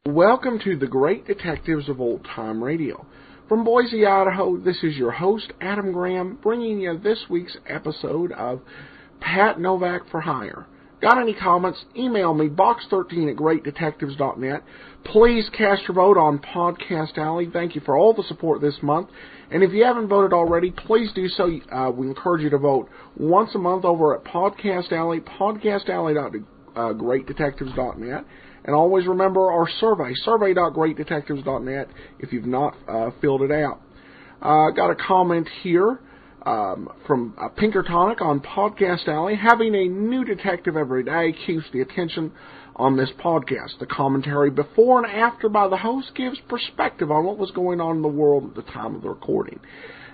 Welcome to the Great Detectives of Old Time Radio. From Boise, Idaho, this is your host, Adam Graham, bringing you this week's episode of Pat Novak for Hire. Got any comments? Email me, box13@greatdetectives.net. Please cast your vote on Podcast Alley. Thank you for all the support this month. And if you haven't voted already, please do so. We encourage you to vote once a month over at Podcast Alley, podcastalley.greatdetectives.net. And always remember our survey, survey.greatdetectives.net, if you've not filled it out. Got a comment here from Pinkertonic on Podcast Alley. Having a new detective every day keeps the attention on this podcast. The commentary before and after by the host gives perspective on what was going on in the world at the time of the recording.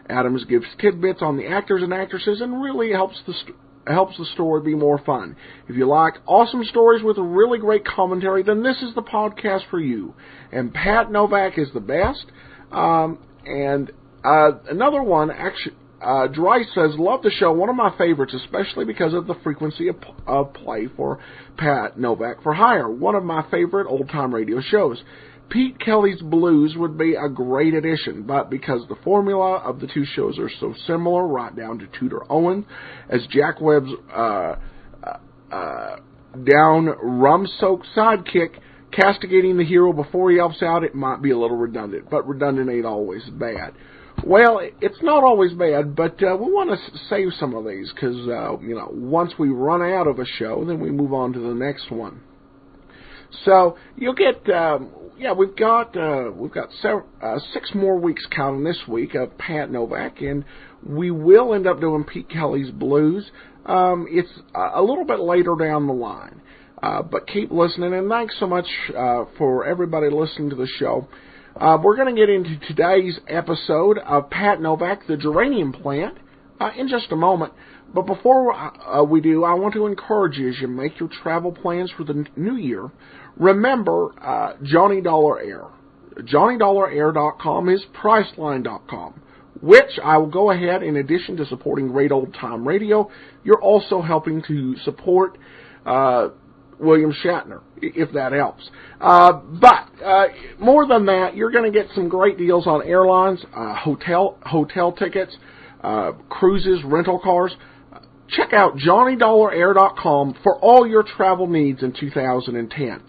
Adams gives tidbits on the actors and actresses and really helps the story be more fun. If you like awesome stories with a really great commentary, then this is the podcast for you. And Pat Novak is the best. Another one, actually, Dry says, love the show, one of my favorites, especially because of the frequency of play for Pat Novak for Hire, one of my favorite old-time radio shows. Pete Kelly's Blues would be a great addition, but because the formula of the two shows are so similar, right down to Tudor Owen, as Jack Webb's down rum-soaked sidekick, castigating the hero before he helps out, it might be a little redundant, but redundant ain't always bad. Well, it's not always bad, but we want to save some of these, because, once we run out of a show, then we move on to the next one. So, you'll get... we've got 6 more weeks counting this week of Pat Novak, and we will end up doing Pete Kelly's Blues. It's a little bit later down the line, but keep listening, and thanks so much for everybody listening to the show. We're going to get into today's episode of Pat Novak, the Geranium Plant, in just a moment. But before we do, I want to encourage you as you make your travel plans for the new year. Remember Johnny Dollar Air. JohnnyDollarAir.com is Priceline.com, which I will go ahead, in addition to supporting great old time radio, you're also helping to support William Shatner, if that helps. But more than that, you're going to get some great deals on airlines, hotel tickets, cruises, rental cars. Check out JohnnyDollarAir.com for all your travel needs in 2010.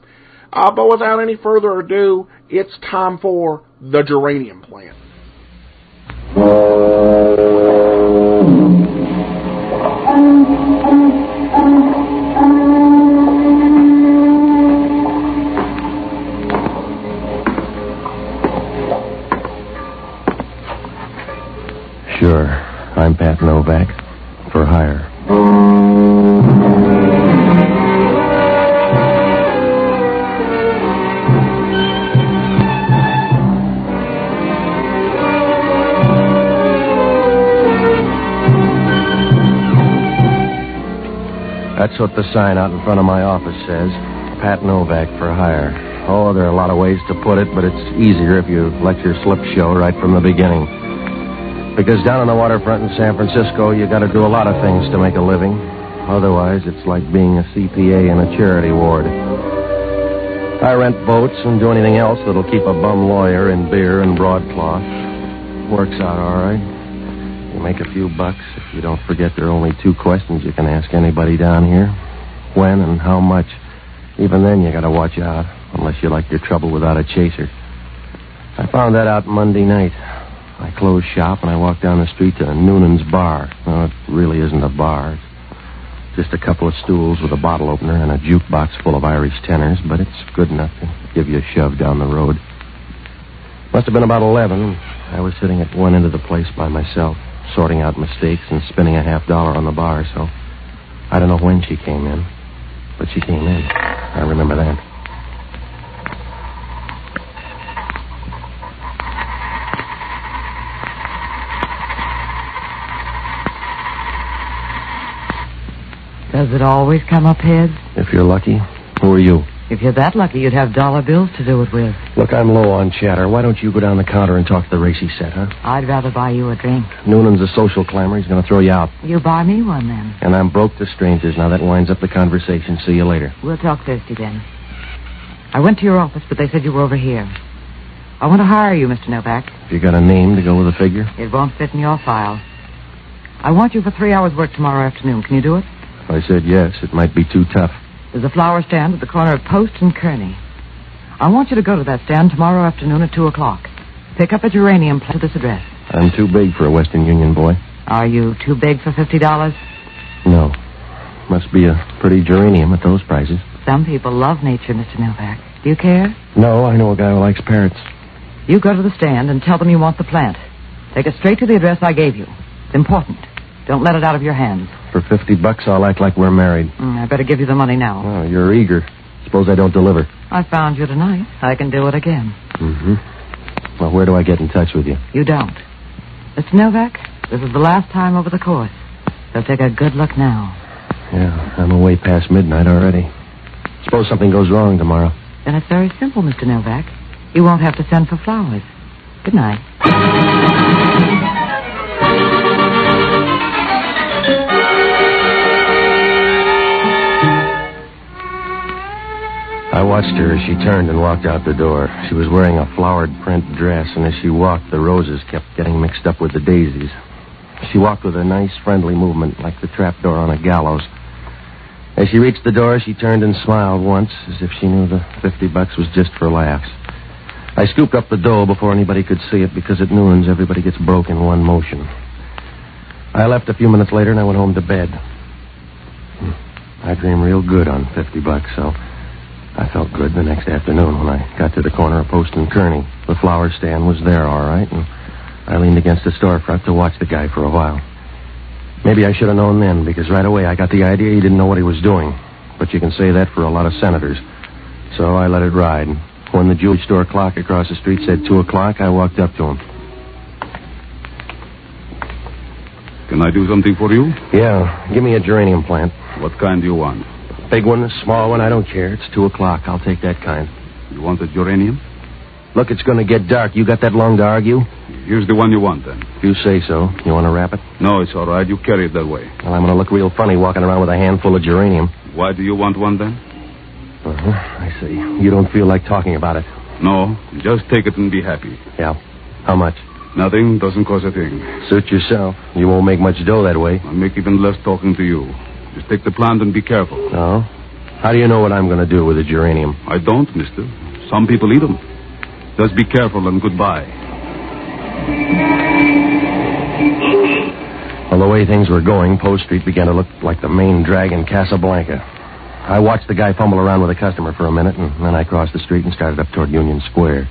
But without any further ado, it's time for the Geranium Plant. Sure, I'm Pat Novak, for hire. That's what the sign out in front of my office says. Pat Novak for hire. Oh, there are a lot of ways to put it, but it's easier if you let your slip show right from the beginning. Because down on the waterfront in San Francisco, you got to do a lot of things to make a living. Otherwise, it's like being a CPA in a charity ward. I rent boats and do anything else that'll keep a bum lawyer in beer and broadcloth. Works out all right. You make a few bucks if you don't forget there are only 2 questions you can ask anybody down here. When and how much. Even then, you got to watch out, unless you like your trouble without a chaser. I found that out Monday night. I closed shop and I walked down the street to Noonan's Bar. No, it really isn't a bar. It's just a couple of stools with a bottle opener and a jukebox full of Irish tenors, but it's good enough to give you a shove down the road. Must have been about 11. I was sitting at one end of the place by myself, sorting out mistakes and spending a $50 on the bar, so I don't know when she came in, but she came in. I remember that. Does it always come up heads? If you're lucky. Who are you? If you're that lucky, you'd have dollar bills to do it with. Look, I'm low on chatter. Why don't you go down the counter and talk to the racy set, huh? I'd rather buy you a drink. Noonan's a social climber. He's going to throw you out. You buy me one, then. And I'm broke to strangers. Now that winds up the conversation. See you later. We'll talk Thursday, then. I went to your office, but they said you were over here. I want to hire you, Mr. Novak. If you got a name to go with a figure? It won't fit in your file. I want you for 3 hours' work tomorrow afternoon. Can you do it? If I said yes, it might be too tough. There's a flower stand at the corner of Post and Kearney. I want you to go to that stand tomorrow afternoon at 2 o'clock. Pick up a geranium plant at this address. I'm too big for a Western Union boy. Are you too big for $50? No. Must be a pretty geranium at those prices. Some people love nature, Mr. Novak. Do you care? No, I know a guy who likes parrots. You go to the stand and tell them you want the plant. Take it straight to the address I gave you. It's important. Don't let it out of your hands. For $50, I'll act like we're married. I better give you the money now. Oh, you're eager. Suppose I don't deliver. I found you tonight. I can do it again. Mm-hmm. Well, where do I get in touch with you? You don't. Mr. Novak, this is the last time over the course. So take a good look now. Yeah, I'm away past midnight already. Suppose something goes wrong tomorrow. Then it's very simple, Mr. Novak. You won't have to send for flowers. Good night. I watched her as she turned and walked out the door. She was wearing a flowered print dress, and as she walked, the roses kept getting mixed up with the daisies. She walked with a nice, friendly movement, like the trapdoor on a gallows. As she reached the door, she turned and smiled once, as if she knew the $50 was just for laughs. I scooped up the dough before anybody could see it, because at Noonan's, everybody gets broke in one motion. I left a few minutes later, and I went home to bed. I dreamed real good on $50, so I felt good the next afternoon when I got to the corner of Post and Kearney. The flower stand was there, all right, and I leaned against the storefront to watch the guy for a while. Maybe I should have known then, because right away I got the idea he didn't know what he was doing. But you can say that for a lot of senators. So I let it ride. When the jewelry store clock across the street said 2 o'clock, I walked up to him. Can I do something for you? Yeah, give me a geranium plant. What kind do you want? Big one, small one, I don't care. It's 2 o'clock. I'll take that kind. You want a geranium? Look, it's going to get dark. You got that long to argue? Here's the one you want, then. If you say so. You want to wrap it? No, it's all right. You carry it that way. Well, I'm going to look real funny walking around with a handful of geranium. Why do you want one, then? Uh-huh, I see. You don't feel like talking about it. No, just take it and be happy. Yeah. How much? Nothing doesn't cost a thing. Suit yourself. You won't make much dough that way. I'll make even less talking to you. Just take the plant and be careful. No? How do you know what I'm going to do with the geranium? I don't, mister. Some people eat them. Just be careful and goodbye. Well, the way things were going, Post Street began to look like the main drag in Casablanca. I watched the guy fumble around with a customer for a minute, and then I crossed the street and started up toward Union Square.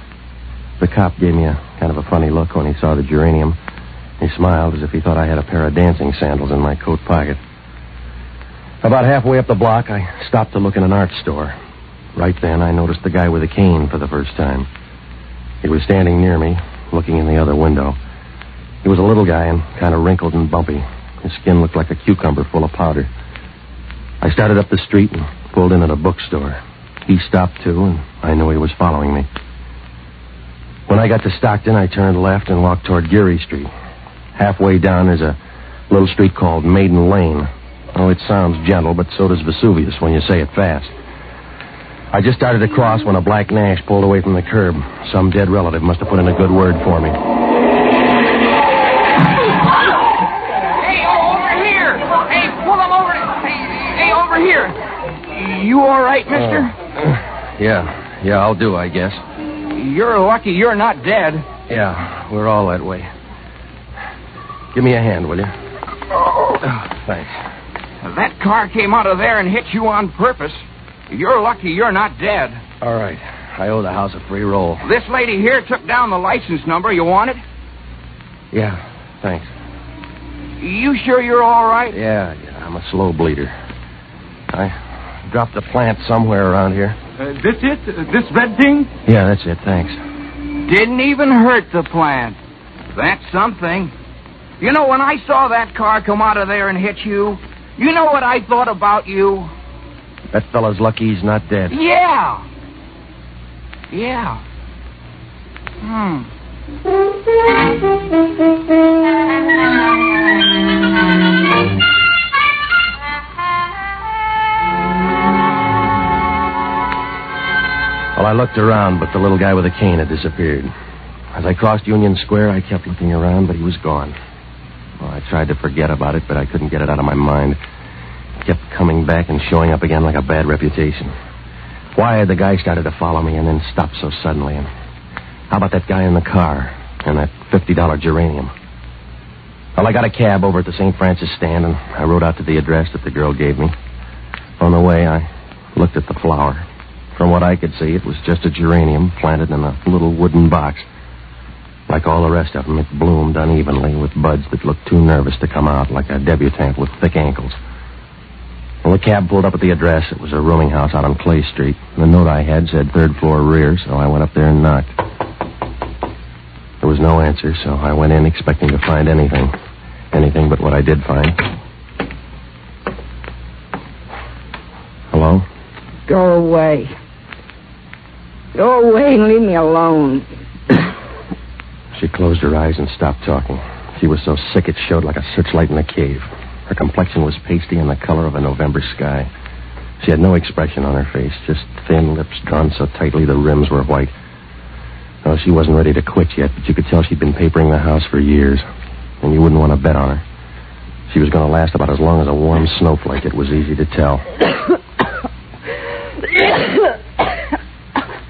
The cop gave me a kind of a funny look when he saw the geranium. He smiled as if he thought I had a pair of dancing sandals in my coat pocket. About halfway up the block, I stopped to look in an art store. Right then, I noticed the guy with a cane for the first time. He was standing near me, looking in the other window. He was a little guy and kind of wrinkled and bumpy. His skin looked like a cucumber full of powder. I started up the street and pulled in at a bookstore. He stopped, too, and I knew he was following me. When I got to Stockton, I turned left and walked toward Geary Street. Halfway down, there's a little street called Maiden Lane. Oh, it sounds gentle, but so does Vesuvius when you say it fast. I just started to cross when a black Nash pulled away from the curb. Some dead relative must have put in a good word for me. Hey, over here! Hey, pull him over! Hey, over here! You all right, mister? Yeah, I'll do, I guess. You're lucky you're not dead. Yeah, we're all that way. Give me a hand, will you? Oh, thanks. That car came out of there and hit you on purpose. You're lucky you're not dead. All right. I owe the house a free roll. This lady here took down the license number. You want it? Yeah, thanks. You sure you're all right? Yeah, I'm a slow bleeder. I dropped a plant somewhere around here. This it? This red thing? Yeah, that's it, thanks. Didn't even hurt the plant. That's something. You know, when I saw that car come out of there and hit you, You know what I thought about you? That fella's lucky he's not dead. Yeah. Yeah. Well, I looked around, but the little guy with the cane had disappeared. As I crossed Union Square, I kept looking around, but he was gone. Well, I tried to forget about it, but I couldn't get it out of my mind. It kept coming back and showing up again like a bad reputation. Why had the guy started to follow me and then stopped so suddenly? And how about that guy in the car and that $50 geranium? Well, I got a cab over at the St. Francis stand, and I rode out to the address that the girl gave me. On the way, I looked at the flower. From what I could see, it was just a geranium planted in a little wooden box. Like all the rest of them, it bloomed unevenly with buds that looked too nervous to come out, like a debutante with thick ankles. When the cab pulled up at the address, it was a rooming house out on Clay Street. The note I had said 3rd floor rear, so I went up there and knocked. There was no answer, so I went in expecting to find anything. Anything but what I did find. Hello? Go away. Go away and leave me alone. She closed her eyes and stopped talking. She was so sick it showed like a searchlight in a cave. Her complexion was pasty and the color of a November sky. She had no expression on her face, just thin lips drawn so tightly the rims were white. No, she wasn't ready to quit yet, but you could tell she'd been papering the house for years. And you wouldn't want to bet on her. She was going to last about as long as a warm snowflake, it was easy to tell.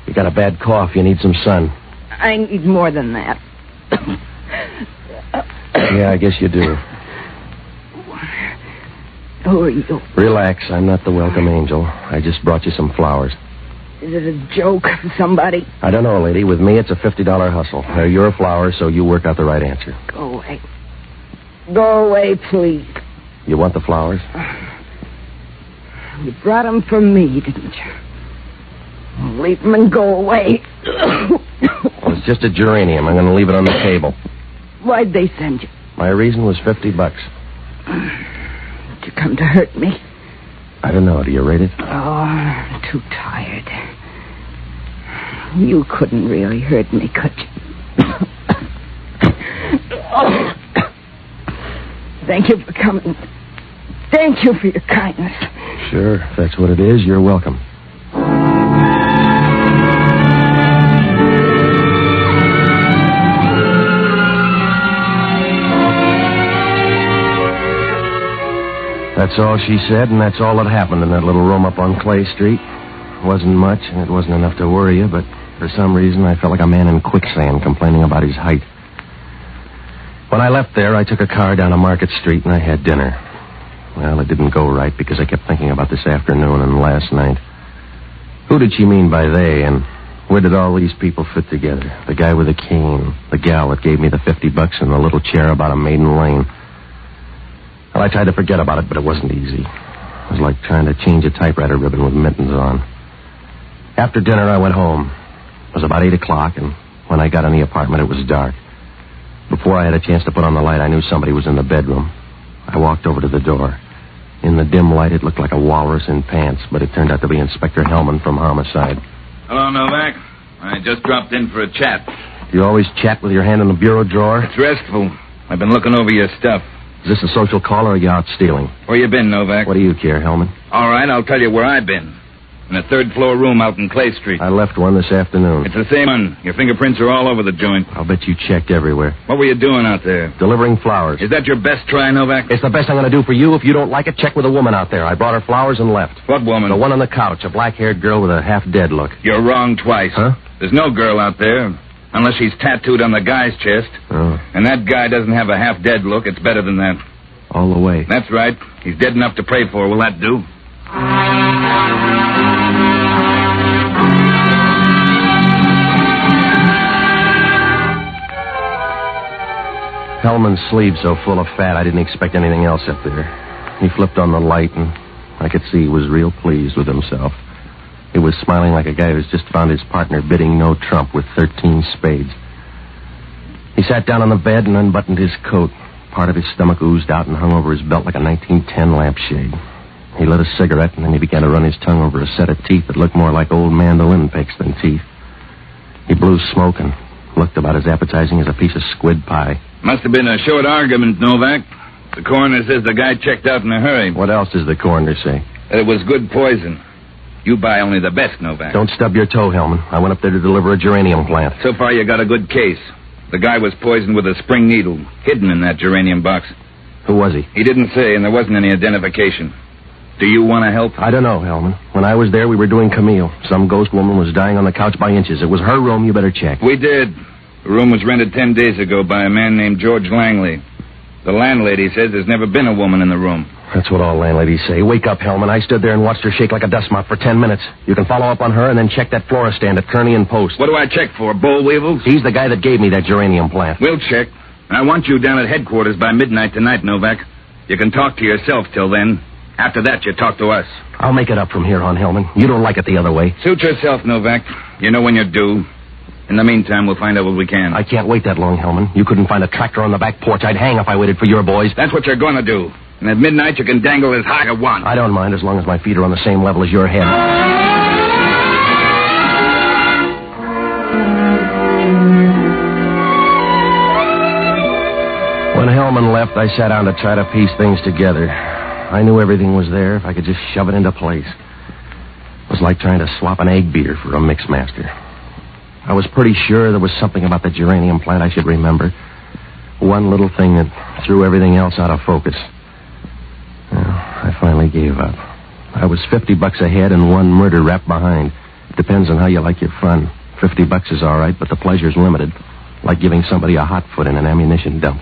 You got a bad cough. You need some sun. I need more than that. Yeah, I guess you do. Who are you? Relax. I'm not the welcome angel. I just brought you some flowers. Is it a joke from somebody? I don't know, lady. With me, it's a $50 hustle. They're your flowers, so you work out the right answer. Go away. Go away, please. You want the flowers? You brought them for me, didn't you? Leave them and go away. Well, it's just a geranium. I'm going to leave it on the table. Why'd they send you? My reason was $50. Did you come to hurt me? I don't know. Do you rate it? Oh, I'm too tired. You couldn't really hurt me, could you? Thank you for coming. Thank you for your kindness. Sure. If that's what it is, you're welcome. That's all she said, and that's all that happened in that little room up on Clay Street. It wasn't much, and it wasn't enough to worry you, but for some reason I felt like a man in quicksand complaining about his height. When I left there, I took a car down to Market Street, and I had dinner. Well, it didn't go right because I kept thinking about this afternoon and last night. Who did she mean by they, and where did all these people fit together? The guy with the cane, the gal that gave me the $50, and the little chair about a maiden lane. Well, I tried to forget about it, but it wasn't easy. It was like trying to change a typewriter ribbon with mittens on. After dinner, I went home. It was about 8 o'clock, and when I got in the apartment, it was dark. Before I had a chance to put on the light, I knew somebody was in the bedroom. I walked over to the door. In the dim light, it looked like a walrus in pants, but it turned out to be Inspector Hellman from Homicide. Hello, Novak. I just dropped in for a chat. Do you always chat with your hand in the bureau drawer? It's restful. I've been looking over your stuff. Is this a social call, or are you out stealing? Where you been, Novak? What do you care, Hellman? All right, I'll tell you where I've been. In a 3rd-floor room out in Clay Street. I left one this afternoon. It's the same one. Your fingerprints are all over the joint. I'll bet you checked everywhere. What were you doing out there? Delivering flowers. Is that your best try, Novak? It's the best I'm going to do for you. If you don't like it, check with a woman out there. I brought her flowers and left. What woman? The one on the couch, a black-haired girl with a half-dead look. You're wrong twice. Huh? There's no girl out there, unless she's tattooed on the guy's chest. Oh. And that guy doesn't have a half-dead look. It's better than that. All the way. That's right. He's dead enough to pray for. Will that do? Hellman's sleeve so full of fat, I didn't expect anything else up there. He flipped on the light, and I could see he was real pleased with himself. He was smiling like a guy who's just found his partner bidding no trump with 13 spades. He sat down on the bed and unbuttoned his coat, Part of his stomach oozed out and hung over his belt like a 1910 lampshade. He lit a cigarette, and then he began to run his tongue over a set of teeth that looked more like old mandolin picks than teeth. He blew smoke and looked about as appetizing as a piece of squid pie. Must have been a short argument, Novak. The coroner says the guy checked out in a hurry. What else does the coroner say? That it was good poison. You buy only the best, Novak. Don't stub your toe, Hellman. I went up there to deliver a geranium plant. So far, you got a good case. The guy was poisoned with a spring needle, hidden in that geranium box. Who was he? He didn't say, and there wasn't any identification. Do you want to help? I don't know, Hellman. When I was there, we were doing Camille. Some ghost woman was dying on the couch by inches. It was her room. You better check. We did. The room was rented 10 days ago by a man named George Langley. The landlady says there's never been a woman in the room. That's what all landladies say. Wake up, Hellman. I stood there and watched her shake like a dust mop for 10 minutes. You can follow up on her and then check that flora stand at Kearney and Post. What do I check for, boll weevils? He's the guy that gave me that geranium plant. We'll check. I want you down at headquarters by midnight tonight, Novak. You can talk to yourself till then. After that, you talk to us. I'll make it up from here on, Hellman. You don't like it the other way. Suit yourself, Novak. You know when you're due. In the meantime, we'll find out what we can. I can't wait that long, Hellman. You couldn't find a tractor on the back porch. I'd hang if I waited for your boys. That's what you're going to do. And at midnight, you can dangle as high as you want. I don't mind as long as my feet are on the same level as your head. When Hellman left, I sat down to try to piece things together. I knew everything was there if I could just shove it into place. It was like trying to swap an egg beater for a mixmaster. I was pretty sure there was something about the geranium plant I should remember. One little thing that threw everything else out of focus. Well, I finally gave up. I was $50 ahead and one murder rap behind. Depends on how you like your fun. $50 is all right, but the pleasure's limited. Like giving somebody a hot foot in an ammunition dump.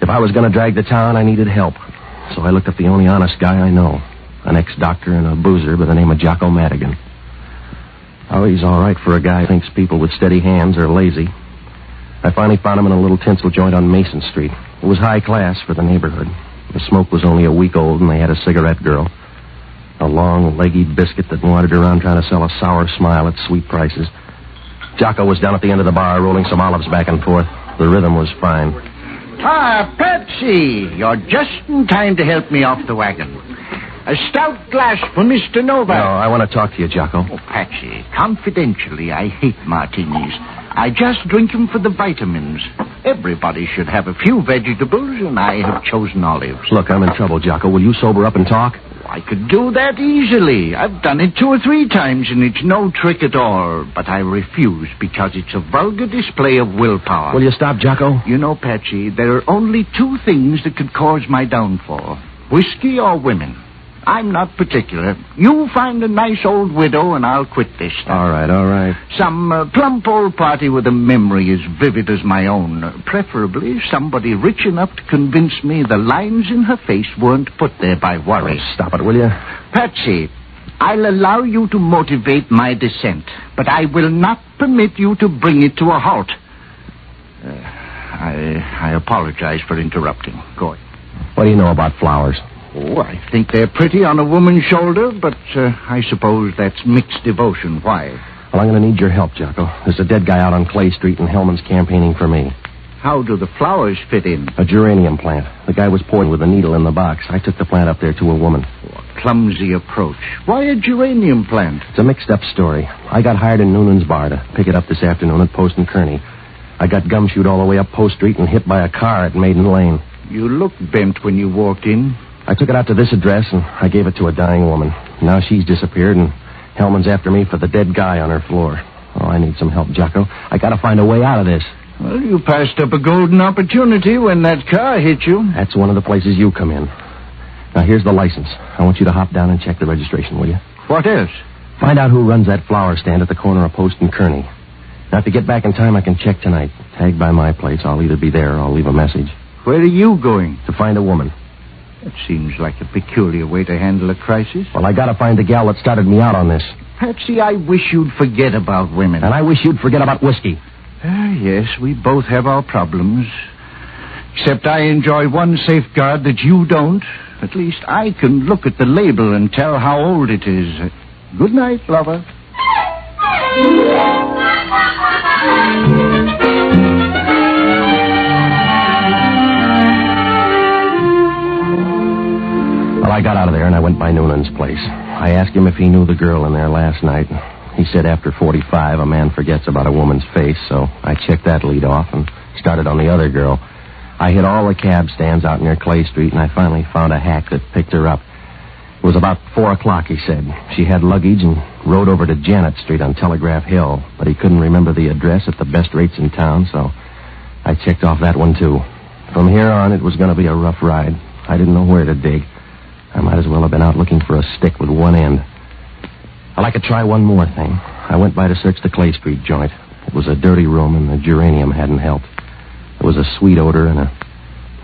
If I was going to drag the town, I needed help. So I looked up the only honest guy I know. An ex-doctor and a boozer by the name of Jocko Madigan. Oh, he's all right for a guy who thinks people with steady hands are lazy. I finally found him in a little tinsel joint on Mason Street. It was high class for the neighborhood. The smoke was only a week old, and they had a cigarette girl. A long, leggy biscuit that wandered around trying to sell a sour smile at sweet prices. Jocko was down at the end of the bar rolling some olives back and forth. The rhythm was fine. Ah, Patsy, you're just in time to help me off the wagon. A stout glass for Mr. Novak. No, I want to talk to you, Jocko. Oh, Patsy, confidentially, I hate martinis. I just drink them for the vitamins. Everybody should have a few vegetables, and I have chosen olives. Look, I'm in trouble, Jocko. Will you sober up and talk? I could do that easily. I've done it 2 or 3 times, and it's no trick at all. But I refuse because it's a vulgar display of willpower. Will you stop, Jocko? You know, Patsy, there are only 2 things that could cause my downfall. Whiskey or women. I'm not particular. You find a nice old widow, and I'll quit this stuff. All right. Some plump old party with a memory as vivid as my own. Preferably somebody rich enough to convince me the lines in her face weren't put there by worry. Oh, stop it, will you? Patsy, I'll allow you to motivate my descent, but I will not permit you to bring it to a halt. I apologize for interrupting. Go ahead. What do you know about flowers? Oh, I think they're pretty on a woman's shoulder, but I suppose that's mixed devotion. Why? Well, I'm going to need your help, Jocko. There's a dead guy out on Clay Street, and Hellman's campaigning for me. How do the flowers fit in? A geranium plant. The guy was poisoned with a needle in the box. I took the plant up there to a woman. Oh, a clumsy approach. Why a geranium plant? It's a mixed-up story. I got hired in Noonan's bar to pick it up this afternoon at Post and Kearney. I got gumshoed all the way up Post Street and hit by a car at Maiden Lane. You looked bent when you walked in. I took it out to this address, and I gave it to a dying woman. Now she's disappeared, and Hellman's after me for the dead guy on her floor. Oh, I need some help, Jocko. I got to find a way out of this. Well, you passed up a golden opportunity when that car hit you. That's one of the places you come in. Now, here's the license. I want you to hop down and check the registration, will you? What else? Find out who runs that flower stand at the corner of Post and Kearney. Now, if you get back in time, I can check tonight. Tag by my place. I'll either be there or I'll leave a message. Where are you going? To find a woman. That seems like a peculiar way to handle a crisis. Well, I got to find the gal that started me out on this. Patsy, I wish you'd forget about women. And I wish you'd forget about whiskey. Yes, we both have our problems. Except I enjoy one safeguard that you don't. At least I can look at the label and tell how old it is. Good night, lover. by Noonan's place. I asked him if he knew the girl in there last night. He said after 45, a man forgets about a woman's face, so I checked that lead off and started on the other girl. I hit all the cab stands out near Clay Street, and I finally found a hack that picked her up. It was about 4 o'clock, he said. She had luggage and rode over to Janet Street on Telegraph Hill, but he couldn't remember the address at the best rates in town, so I checked off that one, too. From here on, it was going to be a rough ride. I didn't know where to dig. I might as well have been out looking for a stick with one end. I could try one more thing. I went by to search the Clay Street joint. It was a dirty room, and the geranium hadn't helped. There was a sweet odor and a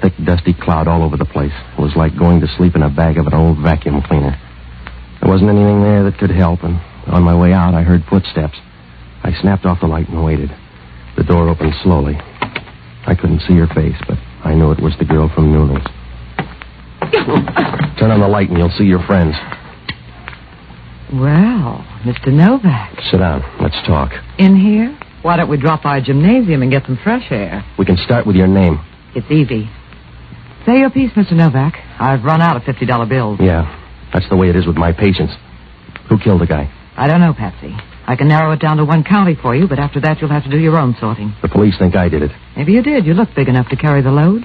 thick, dusty cloud all over the place. It was like going to sleep in a bag of an old vacuum cleaner. There wasn't anything there that could help, and on my way out, I heard footsteps. I snapped off the light and waited. The door opened slowly. I couldn't see her face, but I knew it was the girl from Noonan's. Turn on the light and you'll see your friends. Well, Mr. Novak. Sit down. Let's talk. In here? Why don't we drop by a gymnasium and get some fresh air? We can start with your name. It's Evie. Say your piece, Mr. Novak. I've run out of $50 bills. Yeah, that's the way it is with my patients. Who killed the guy? I don't know, Patsy. I can narrow it down to one county for you, but after that you'll have to do your own sorting. The police think I did it. Maybe you did. You look big enough to carry the load.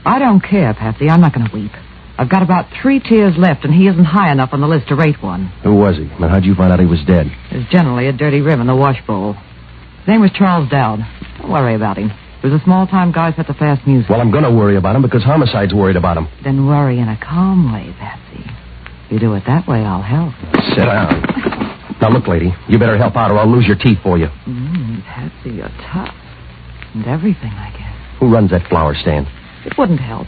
I don't care, Patsy. I'm not going to weep. I've got about 3 tiers left, and he isn't high enough on the list to rate one. Who was he? And how'd you find out he was dead? There's generally a dirty rim in the wash bowl. His name was Charles Dowd. Don't worry about him. He was a small-time guy set to fast music. Well, I'm going to worry about him because Homicide's worried about him. Then worry in a calm way, Patsy. If you do it that way, I'll help. Sit down. Now, look, lady, you better help out or I'll lose your teeth for you. Patsy, you're tough. And everything, I guess. Who runs that flower stand? It wouldn't help.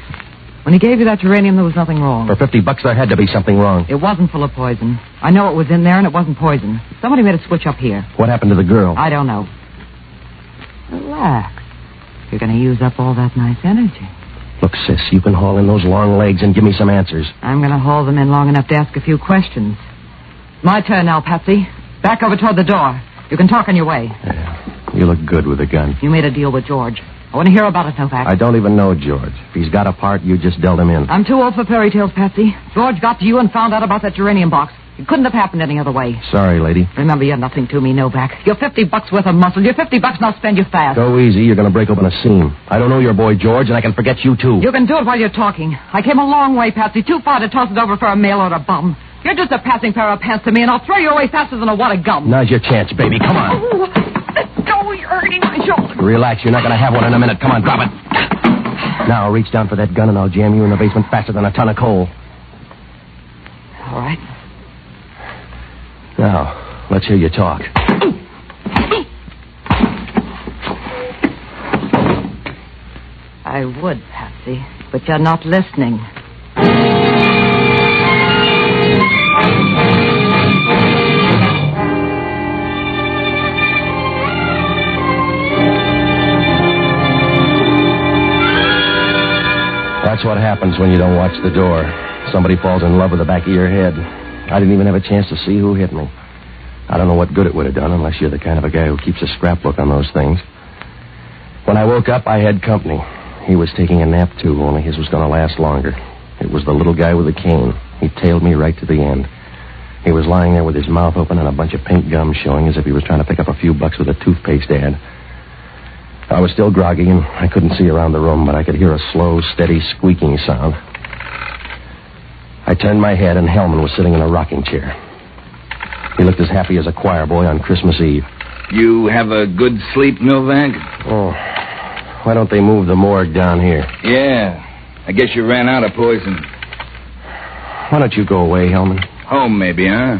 When he gave you that geranium, there was nothing wrong. For $50, there had to be something wrong. It wasn't full of poison. I know it was in there, and it wasn't poison. Somebody made a switch up here. What happened to the girl? I don't know. Relax. You're going to use up all that nice energy. Look, sis, you can haul in those long legs and give me some answers. I'm going to haul them in long enough to ask a few questions. My turn now, Patsy. Back over toward the door. You can talk on your way. Yeah, you look good with a gun. You made a deal with George. I want to hear about it, Novak. I don't even know George. If he's got a part, you just dealt him in. I'm too old for fairy tales, Patsy. George got to you and found out about that geranium box. It couldn't have happened any other way. Sorry, lady. Remember, you're nothing to me, Novak. You're $50 worth of muscle. You're $50, and I'll spend you fast. Go easy. You're going to break open a seam. I don't know your boy, George, and I can forget you, too. You can do it while you're talking. I came a long way, Patsy. Too far to toss it over for a mail-order bum. You're just a passing pair of pants to me, and I'll throw you away faster than a wad of gum. Now's your chance, baby. Come on. Oh, let go. You're hurting my shoulder. Relax. You're not going to have one in a minute. Come on, drop it. Now, reach down for that gun, and I'll jam you in the basement faster than a ton of coal. All right. Now, let's hear you talk. I would, Patsy, but you're not listening. That's what happens when you don't watch the door. Somebody falls in love with the back of your head. I didn't even have a chance to see who hit me. I don't know what good it would have done unless you're the kind of a guy who keeps a scrapbook on those things. When I woke up, I had company. He was taking a nap, too, only his was going to last longer. It was the little guy with the cane. He tailed me right to the end. He was lying there with his mouth open and a bunch of pink gum showing as if he was trying to pick up a few bucks with a toothpaste ad. I was still groggy, and I couldn't see around the room, but I could hear a slow, steady squeaking sound. I turned my head, and Hellman was sitting in a rocking chair. He looked as happy as a choir boy on Christmas Eve. You have a good sleep, Novak? Oh, why don't they move the morgue down here? Yeah, I guess you ran out of poison. Why don't you go away, Hellman? Home, maybe, huh?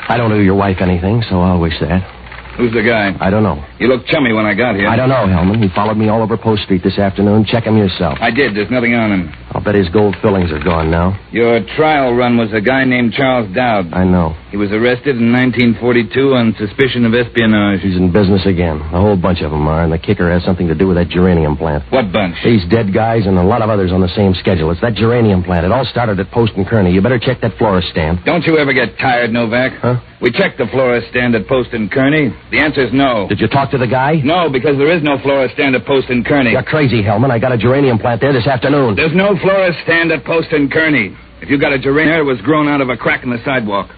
I don't owe your wife anything, so I'll wish that. Who's the guy? I don't know. You looked chummy when I got here. I don't know, Hellman. He followed me all over Post Street this afternoon. Check him yourself. I did. There's nothing on him. I'll bet his gold fillings are gone now. Your trial run was a guy named Charles Dowd. I know. He was arrested in 1942 on suspicion of espionage. He's in business again. A whole bunch of them are, and the kicker has something to do with that geranium plant. What bunch? These dead guys and a lot of others on the same schedule. It's that geranium plant. It all started at Post and Kearney. You better check that florist stand. Don't you ever get tired, Novak? Huh? We checked the florist stand at Post and Kearney. The answer's no. Did you talk to the guy? No, because there is no florist stand at Post and Kearney. You're crazy, Hellman. I got a geranium plant there this afternoon. There's no florist stand at Post and Kearney. If you got a geranium, it was grown out of a crack in the sidewalk.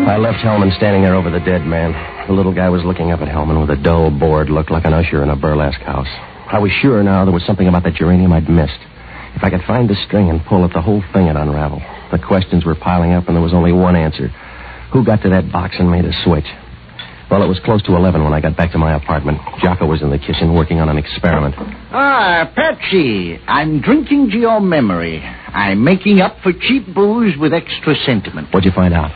I left Hellman standing there over the dead man. The little guy was looking up at Hellman with a dull, bored look like an usher in a burlesque house. I was sure now there was something about that geranium I'd missed. If I could find the string and pull it, the whole thing would unravel. The questions were piling up, and there was only one answer. Who got to that box and made a switch? Well, it was close to 11 when I got back to my apartment. Jocko was in the kitchen working on an experiment. Ah, Patsy, I'm drinking to your memory. I'm making up for cheap booze with extra sentiment. What'd you find out?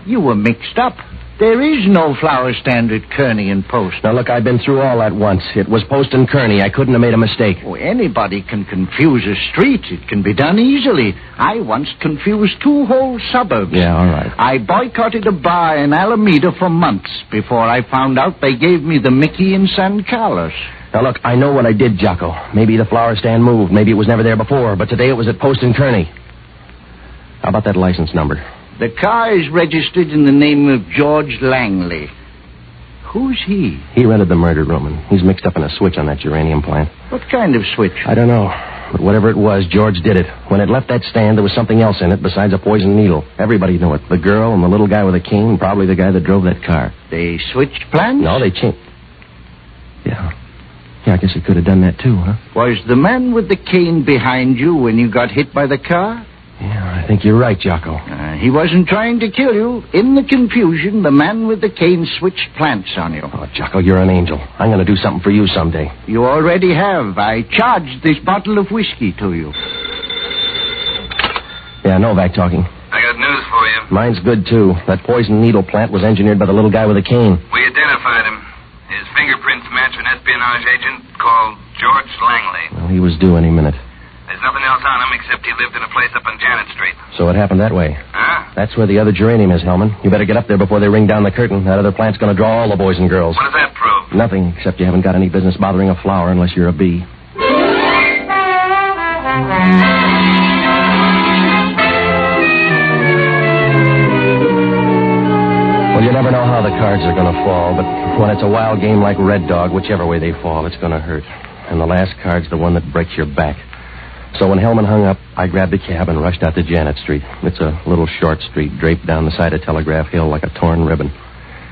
You were mixed up. There is no flower stand at Kearney and Post. Now, look, I've been through all that once. It was Post and Kearney. I couldn't have made a mistake. Oh, anybody can confuse a street. It can be done easily. I once confused 2 whole suburbs. Yeah, all right. I boycotted a bar in Alameda for months before I found out they gave me the Mickey in San Carlos. Now, look, I know what I did, Jocko. Maybe the flower stand moved. Maybe it was never there before. But today it was at Post and Kearney. How about that license number? The car is registered in the name of George Langley. Who's he? He rented the murder room, and he's mixed up in a switch on that geranium plant. What kind of switch? I don't know. But whatever it was, George did it. When it left that stand, there was something else in it besides a poison needle. Everybody knew it. The girl and the little guy with a cane, and probably the guy that drove that car. They switched plans? No, they changed. Yeah, I guess he could have done that too, huh? Was the man with the cane behind you when you got hit by the car? Yeah, I think you're right, Jocko. He wasn't trying to kill you. In the confusion, the man with the cane switched plants on you. Oh, Jocko, you're an angel. I'm going to do something for you someday. You already have. I charged this bottle of whiskey to you. Yeah, Novak talking. I got news for you. Mine's good, too. That poison needle plant was engineered by the little guy with a cane. We identified him. His fingerprints match an espionage agent called George Langley. Well, he was due any minute. There's nothing else on him except he lived in a place up on Janet Street. So it happened that way. Huh? That's where the other geranium is, Hellman. You better get up there before they ring down the curtain. That other plant's going to draw all the boys and girls. What does that prove? Nothing, except you haven't got any business bothering a flower unless you're a bee. Well, you never know how the cards are going to fall, but when it's a wild game like Red Dog, whichever way they fall, it's going to hurt. And the last card's the one that breaks your back. So when Hellman hung up, I grabbed a cab and rushed out to Janet Street. It's a little short street draped down the side of Telegraph Hill like a torn ribbon.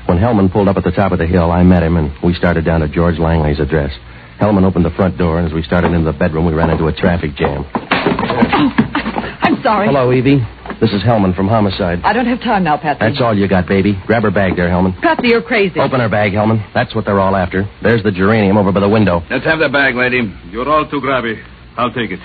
When Hellman pulled up at the top of the hill, I met him, and we started down to George Langley's address. Hellman opened the front door, and as we started into the bedroom, we ran into a traffic jam. I'm sorry. Hello, Evie. This is Hellman from Homicide. I don't have time now, Patsy. That's all you got, baby. Grab her bag there, Hellman. Patsy, you're crazy. Open her bag, Hellman. That's what they're all after. There's the geranium over by the window. Let's have the bag, lady. You're all too grabby. I'll take it.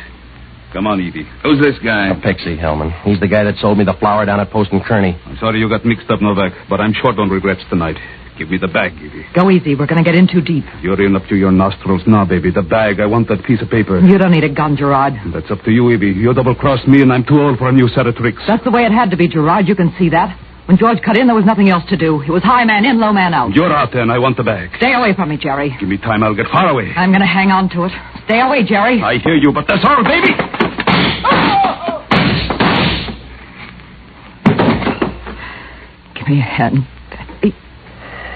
Come on, Evie. Who's this guy? A pixie, Hellman. He's the guy that sold me the flower down at Post and Kearney. I'm sorry you got mixed up, Novak, but I'm short on regrets tonight. Give me the bag, Evie. Go easy. We're going to get in too deep. You're in up to your nostrils now, baby. The bag. I want that piece of paper. You don't need a gun, Gerard. That's up to you, Evie. You double-crossed me, and I'm too old for a new set of tricks. That's the way it had to be, Gerard. You can see that. When George cut in, there was nothing else to do. It was high man in, low man out. You're out there, and I want the bag. Stay away from me, Jerry. Give me time, I'll get far away. I'm going to hang on to it. Stay away, Jerry. I hear you, but that's all, baby. Give me a hand, Patsy.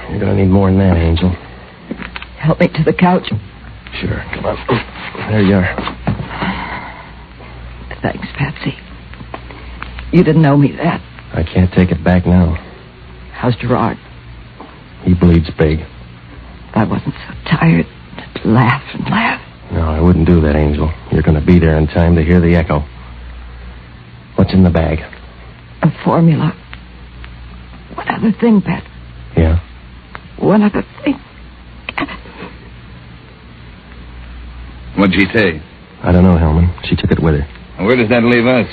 You're going to need more than that, Angel. Help me to the couch. Sure, come on. There you are. Thanks, Patsy. You didn't owe me that. I can't take it back now. How's Gerard? He bleeds big. If I wasn't so tired, I'd laugh and laugh. No, I wouldn't do that, Angel. You're going to be there in time to hear the echo. What's in the bag? A formula. One other thing, Pat. Yeah? One other thing. What'd she say? I don't know, Hellman. She took it with her. Where does that leave us?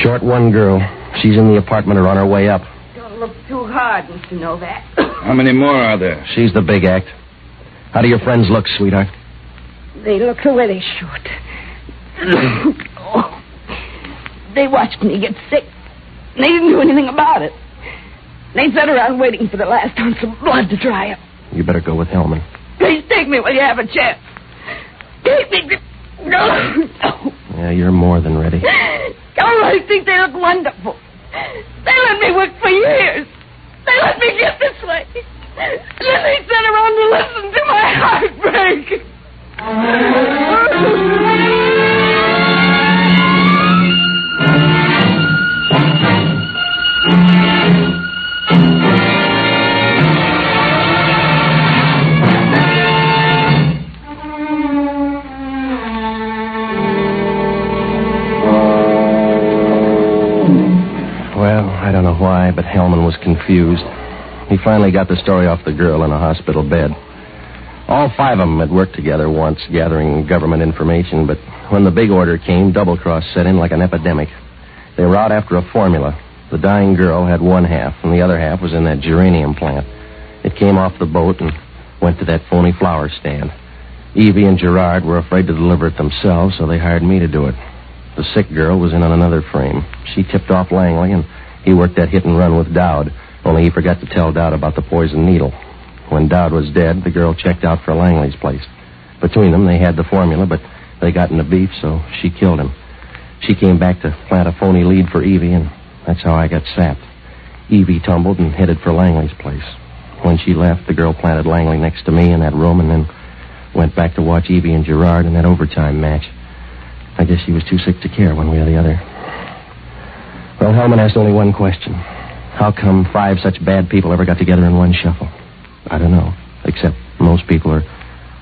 Short one girl. She's in the apartment or on her way up. Don't look too hard, Mr. Novak. How many more are there? She's the big act. How do your friends look, sweetheart? They look the way they should. Oh. They watched me get sick. They didn't do anything about it. They sat around waiting for the last ounce of blood to dry up. You better go with Hellman. Please take me when you have a chance. Take me. No. Yeah, you're more than ready. Oh, I think they look wonderful. They let me work for years. They let me get this way. And then they sat around to listen to my heartbreak. Well, I don't know why, but Hellman was confused. He finally got the story off the girl in a hospital bed. All 5 of them had worked together once, gathering government information, but when the big order came, double-cross set in like an epidemic. They were out after a formula. The dying girl had one half, and the other half was in that geranium plant. It came off the boat and went to that phony flower stand. Evie and Gerard were afraid to deliver it themselves, so they hired me to do it. The sick girl was in on another frame. She tipped off Langley, and he worked that hit and run with Dowd, only he forgot to tell Dowd about the poison needle. When Dowd was dead, the girl checked out for Langley's place. Between them, they had the formula, but they got into beef, so she killed him. She came back to plant a phony lead for Evie, and that's how I got sapped. Evie tumbled and headed for Langley's place. When she left, the girl planted Langley next to me in that room and then went back to watch Evie and Gerard in that overtime match. I guess she was too sick to care one way or the other. Well, Hellman asked only one question. How come 5 such bad people ever got together in one shuffle? I don't know, except most people are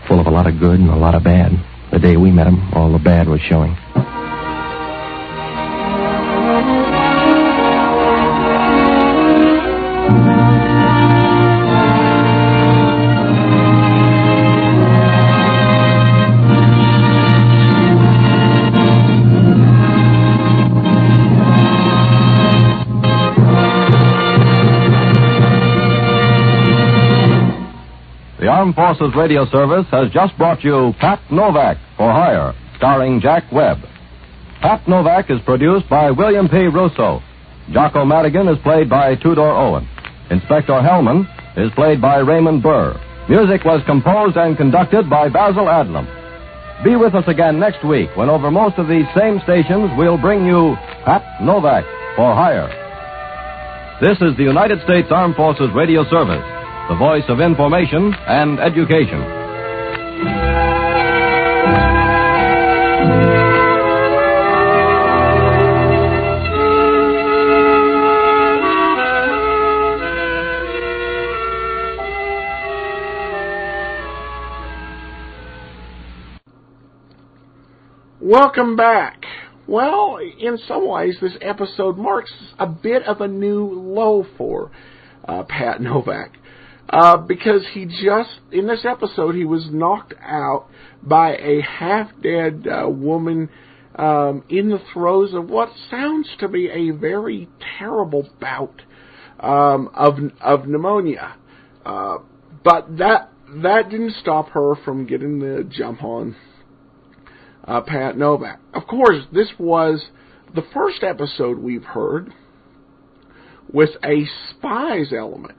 full of a lot of good and a lot of bad. The day we met them, all the bad was showing. The Armed Forces Radio Service has just brought you Pat Novak for Hire, starring Jack Webb. Pat Novak is produced by William P. Russo. Jocko Madigan is played by Tudor Owen. Inspector Hellman is played by Raymond Burr. Music was composed and conducted by Basil Adlam. Be with us again next week when over most of these same stations we'll bring you Pat Novak for Hire. This is the United States Armed Forces Radio Service, the voice of information and education. Welcome back. Well, in some ways, this episode marks a bit of a new low for Pat Novak. Because in this episode, he was knocked out by a half-dead woman in the throes of what sounds to be a very terrible bout of pneumonia. But that didn't stop her from getting the jump on Pat Novak. Of course, this was the first episode we've heard with a spies element.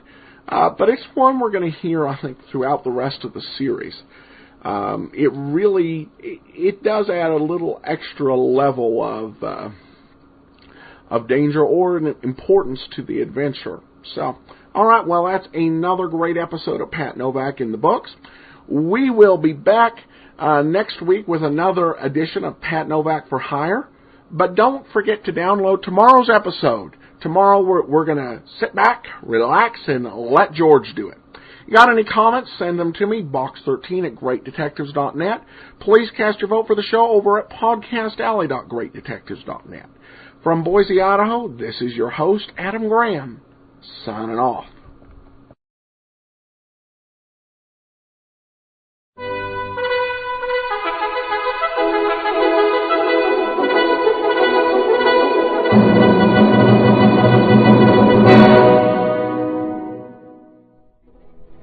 But it's one we're going to hear, I think, throughout the rest of the series. It does add a little extra level of danger or an importance to the adventure. So, all right, well, that's another great episode of Pat Novak in the books. We will be back next week with another edition of Pat Novak for Hire. But don't forget to download tomorrow's episode. Tomorrow we're going to sit back, relax, and let George do it. You got any comments? Send them to me, box13@greatdetectives.net. Please cast your vote for the show over at podcastalley.greatdetectives.net. From Boise, Idaho, this is your host, Adam Graham, signing off.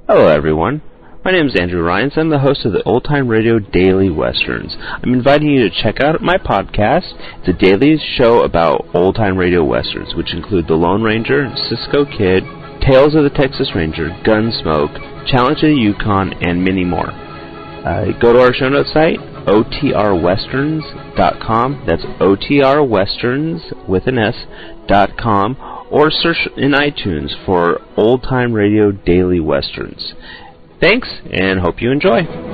Hello, everyone. My name is Andrew Ryans. I'm the host of the Old Time Radio Daily Westerns. I'm inviting you to check out my podcast. It's a daily show about old time radio westerns, which include The Lone Ranger, Cisco Kid, Tales of the Texas Ranger, Gunsmoke, Challenge of the Yukon, and many more. Go to our show notes site, otrwesterns.com. That's otrwesterns with an S.com. or search in iTunes for Old Time Radio Daily Westerns. Thanks, and hope you enjoy.